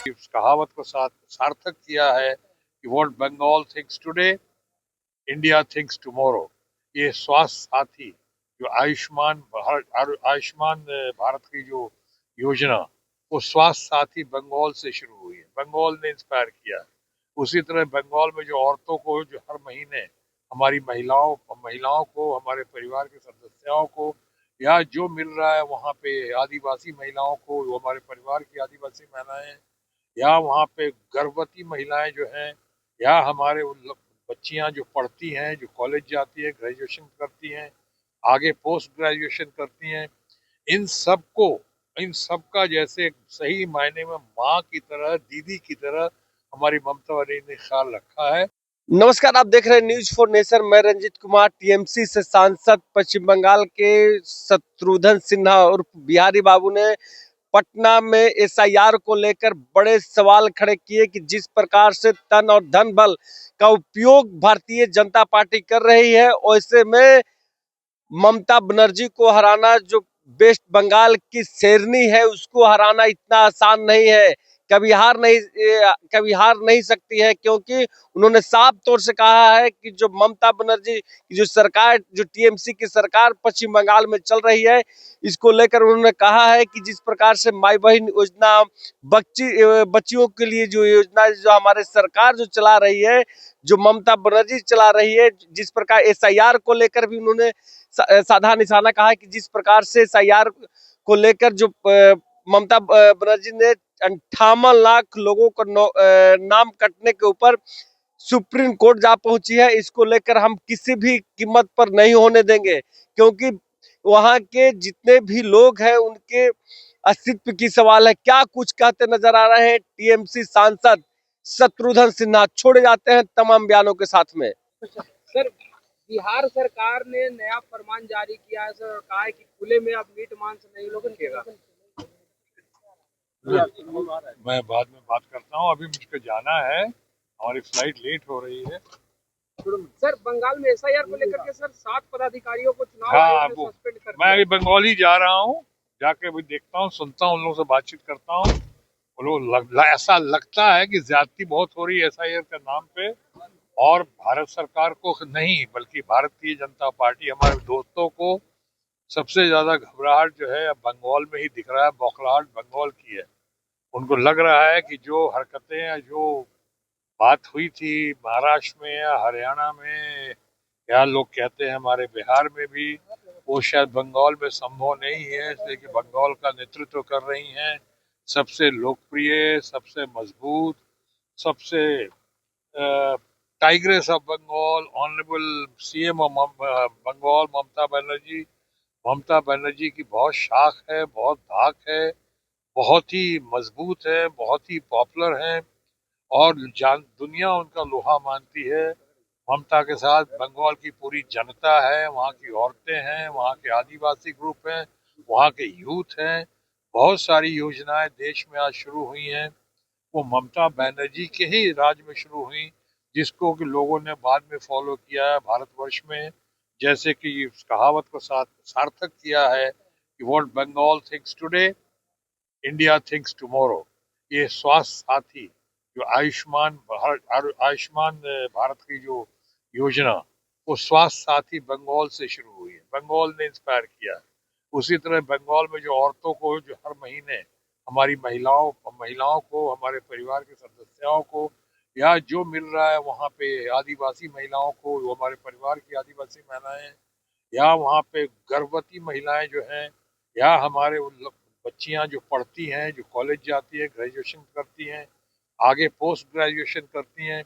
इस कहावत को सार्थक किया है कि what Bengal thinks today India thinks tomorrow. ये स्वास्थ्य साथी जो आयुष्मान भारत की जो योजना, वो स्वास्थ्य साथी बंगाल से शुरू हुई है, बंगाल ने इंस्पायर किया है। उसी तरह बंगाल में जो औरतों को जो हर महीने हमारी महिलाओं को, हमारे परिवार के सदस्यों को या जो मिल रहा है वहाँ पे आदिवासी महिलाओं को, जो हमारे परिवार की आदिवासी महिलाएं हैं, या वहाँ पे गर्भवती महिलाएं जो हैं, या हमारे बच्चियां जो पढ़ती हैं, जो कॉलेज जाती है, ग्रेजुएशन करती हैं, आगे पोस्ट ग्रेजुएशन करती हैं, इन सबको, इन सबका जैसे सही मायने में माँ की तरह, दीदी की तरह हमारी ममता बनर्जी ने ख्याल रखा है। नमस्कार, आप देख रहे हैं न्यूज फॉर नेशन। मैं रंजीत कुमार। टीएमसी से सांसद पश्चिम बंगाल के शत्रुघ्न सिन्हा और बिहारी बाबू ने पटना में एसआईआर को लेकर बड़े सवाल खड़े किए कि जिस प्रकार से तन और धन बल का उपयोग भारतीय जनता पार्टी कर रही है, वैसे में ममता बनर्जी को हराना, जो वेस्ट बंगाल की शेरनी है, उसको हराना इतना आसान नहीं है। कभी हार नहीं सकती है, क्योंकि उन्होंने साफ तौर से कहा है कि जो ममता बनर्जी की जो सरकार, जो टीएमसी की सरकार पश्चिम बंगाल में चल रही है, इसको लेकर उन्होंने कहा है कि जिस प्रकार से माई बहन योजना, बच्चियों के लिए जो योजना जो हमारे सरकार जो चला रही है, जो ममता बनर्जी चला रही है, जिस प्रकार एसआईआर को लेकर भी उन्होंने साधा निशाना कहा है कि जिस प्रकार से एसआईआर को लेकर जो ममता बनर्जी ने 58 लाख लोगों को नाम कटने के ऊपर सुप्रीम कोर्ट जा पहुंची है, इसको लेकर हम किसी भी कीमत पर नहीं होने देंगे, क्योंकि वहां के जितने भी लोग हैं उनके अस्तित्व की सवाल है। क्या कुछ कहते नजर आ रहे हैं टीएमसी सांसद शत्रुघ्न सिन्हा, छोड़े जाते हैं तमाम बयानों के साथ में। सर, बिहार सरकार ने नया फरमान जारी किया है सर, और कहा है कि खुले में अब मीट मांस नहीं लोग रखेगा। मैं बाद में बात करता हूँ, अभी मुझको जाना है, हमारी फ्लाइट लेट हो रही है। सर, बंगाल में एसआईआर को लेकर के सर 7 पदाधिकारियों को चुनाव हाँ, आयोग ने सस्पेंड कर मैं दिया। अभी बंगाल ही जा रहा हूँ, जाके अभी देखता हूँ, सुनता हूँ, उन लोगों से बातचीत करता हूँ। वो लोग ऐसा लगता है कि ज्यादती बहुत हो रही है एसआईआर के नाम पे, और भारत सरकार को नहीं बल्कि भारतीय जनता पार्टी, हमारे दोस्तों को सबसे ज्यादा घबराहट जो है अब बंगाल में ही दिख रहा है, बौखलाहट बंगाल की है। उनको लग रहा है कि जो हरकतें या जो बात हुई थी महाराष्ट्र में या हरियाणा में, या लोग कहते हैं हमारे बिहार में भी, वो शायद बंगाल में संभव नहीं है, इसलिए कि बंगाल का नेतृत्व कर रही हैं सबसे लोकप्रिय, सबसे मजबूत, सबसे tigress of Bengal, honourable CM of Bengal Mamata Banerjee. Mamata Banerjee की बहुत शाख है, बहुत धाक है, बहुत ही मजबूत है, बहुत ही पॉपुलर है, और दुनिया उनका लोहा मानती है। ममता के साथ बंगाल की पूरी जनता है, वहाँ की औरतें हैं, वहाँ के आदिवासी ग्रुप हैं, वहाँ के यूथ हैं। बहुत सारी योजनाएं देश में आज शुरू हुई हैं, वो ममता बनर्जी के ही राज में शुरू हुई, जिसको कि लोगों ने बाद में फॉलो किया है भारतवर्ष में। जैसे कि इस कहावत को सार्थक किया है कि what Bengal thinks today India thinks tomorrow. ये स्वास्थ्य साथी जो आयुष्मान भारत की जो योजना, वो स्वास्थ्य साथी बंगाल से शुरू हुई है, बंगाल ने इंस्पायर किया है। उसी तरह बंगाल में जो औरतों को जो हर महीने हमारी महिलाओं को, हमारे परिवार के सदस्यों को या जो मिल रहा है वहाँ पे आदिवासी महिलाओं को, जो हमारे परिवार की आदिवासी महिलाएं हैं, या वहाँ पे गर्भवती महिलाएं जो हैं, या हमारे बच्चियां जो पढ़ती हैं, जो कॉलेज जाती है, ग्रेजुएशन करती हैं, आगे पोस्ट ग्रेजुएशन करती हैं,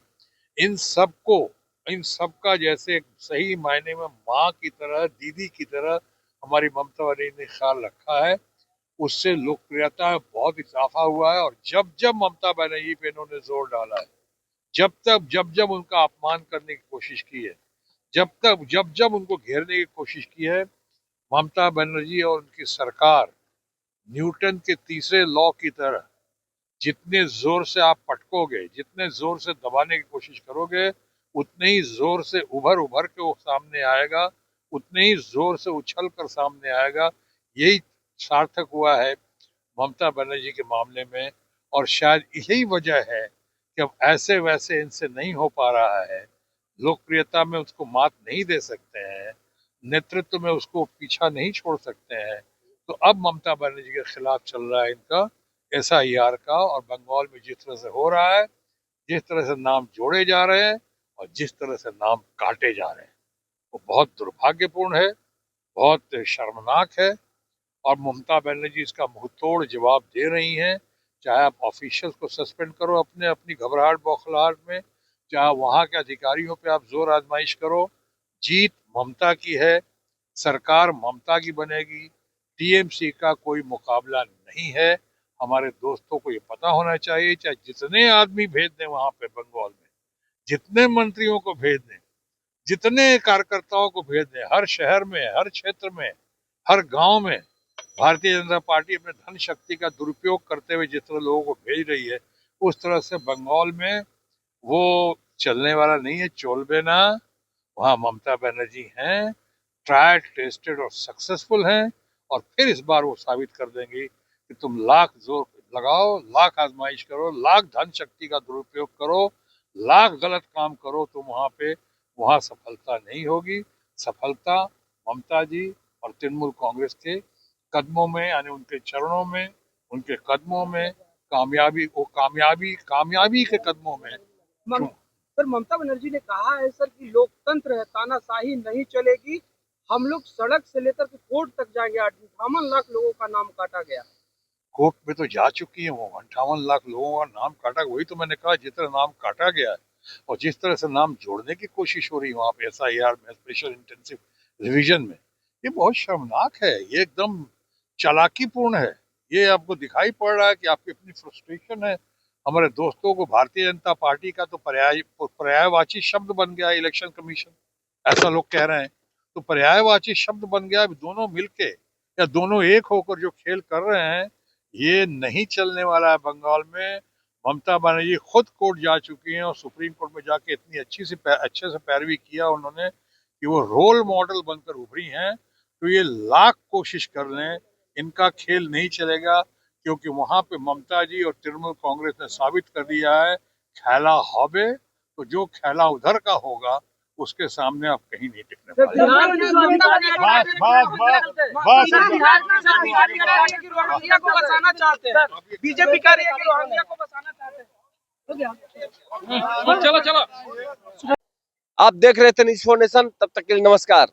इन सबको, इन सबका जैसे सही मायने में माँ की तरह, दीदी की तरह हमारी ममता बनर्जी ने ख्याल रखा है। उससे लोकप्रियता में बहुत इजाफा हुआ है, और जब जब ममता बनर्जी पे इन्होंने जोर डाला है, जब जब उनका अपमान करने की कोशिश की है, जब जब उनको घेरने की कोशिश की है, ममता बनर्जी और उनकी सरकार न्यूटन के तीसरे लॉ की तरह, जितने जोर से आप पटकोगे, जितने जोर से दबाने की कोशिश करोगे, उतने ही जोर से उभर उभर के वो सामने आएगा, उतने ही जोर से उछल कर सामने आएगा। यही सार्थक हुआ है ममता बनर्जी के मामले में, और शायद यही वजह है कि अब ऐसे वैसे इनसे नहीं हो पा रहा है, लोकप्रियता में उसको मात नहीं दे सकते हैं, नेतृत्व में उसको पीछा नहीं छोड़ सकते हैं। तो अब ममता बनर्जी के खिलाफ चल रहा है इनका SIR का, और बंगाल में जिस तरह से हो रहा है, जिस तरह से नाम जोड़े जा रहे हैं और जिस तरह से नाम काटे जा रहे हैं, वो बहुत दुर्भाग्यपूर्ण है, बहुत शर्मनाक है। और ममता बनर्जी इसका मुंहतोड़ जवाब दे रही हैं। चाहे आप ऑफिशियल्स को सस्पेंड करो अपने अपनी घबराहट बौखलाहट में, चाहे वहां के अधिकारियों पे आप जोर आजमाइश करो, जीत ममता की है, सरकार ममता की बनेगी, TMC का कोई मुकाबला नहीं है। हमारे दोस्तों को ये पता होना चाहिए, चाहे जितने आदमी भेज दें वहां पे बंगाल में, जितने मंत्रियों को भेज दें, जितने कार्यकर्ताओं को भेज दें, हर शहर में, हर क्षेत्र में, हर गांव में भारतीय जनता पार्टी अपने धन शक्ति का दुरुपयोग करते हुए जिस तरह लोगों को भेज रही है, उस तरह से बंगाल में वो चलने वाला नहीं है। चोलबेना वहां ममता बनर्जी हैं, ट्राइड टेस्टेड और सक्सेसफुल हैं, और फिर इस बार वो साबित कर देंगी कि तुम लाख जोर लगाओ, लाख आजमाइश करो, लाख धन शक्ति का दुरुपयोग करो, लाख गलत काम करो, तुम वहां सफलता नहीं होगी। सफलता ममता जी और तृणमूल कांग्रेस के कदमों में, यानी उनके चरणों में, उनके कदमों में, कामयाबी के कदमों में। सर, ममता बनर्जी ने कहा है सर कि लोकतंत्र है, तानाशाही नहीं चलेगी, हम लोग सड़क से लेकर के कोर्ट तक जाएंगे। 58 लाख लोगों का नाम काटा गया। कोर्ट में तो जा चुकी है वो, 58 लाख लोगों का नाम काटा। वही तो मैंने कहा, जिस तरह नाम काटा गया है और जिस तरह से नाम जोड़ने की कोशिश हो रही है वहां पे SIR में, स्पेशल इंटेंसिव रिवीजन में, ये बहुत शर्मनाक है, ये एकदम चालाकीपूर्ण है। ये आपको दिखाई पड़ रहा है कि आपकी अपनी फ्रस्ट्रेशन है। हमारे दोस्तों को भारतीय जनता पार्टी का तो पर्यायवाची शब्द बन गया इलेक्शन कमीशन, ऐसा लोग कह रहे हैं। तो पर्यायवाची शब्द बन गया। अभी दोनों मिलके या दोनों एक होकर जो खेल कर रहे हैं, ये नहीं चलने वाला है बंगाल में। ममता बनर्जी खुद कोर्ट जा चुकी हैं और सुप्रीम कोर्ट में जाके इतनी अच्छे से पैरवी किया उन्होंने कि वो रोल मॉडल बनकर उभरी हैं। तो ये लाख कोशिश कर लें, इनका खेल नहीं चलेगा, क्योंकि वहां पे ममता जी और तृणमूल कांग्रेस ने साबित कर दिया है, खेला हॉबे, तो जो खेला उधर का होगा उसके सामने आप कहीं नहीं टिकने पाएंगे। बीजेपी का रोहिंग्या को बसाना चाहते हैं। चलो आप देख रहे थे न्यूज़4 नेशन, तब तक के लिए नमस्कार।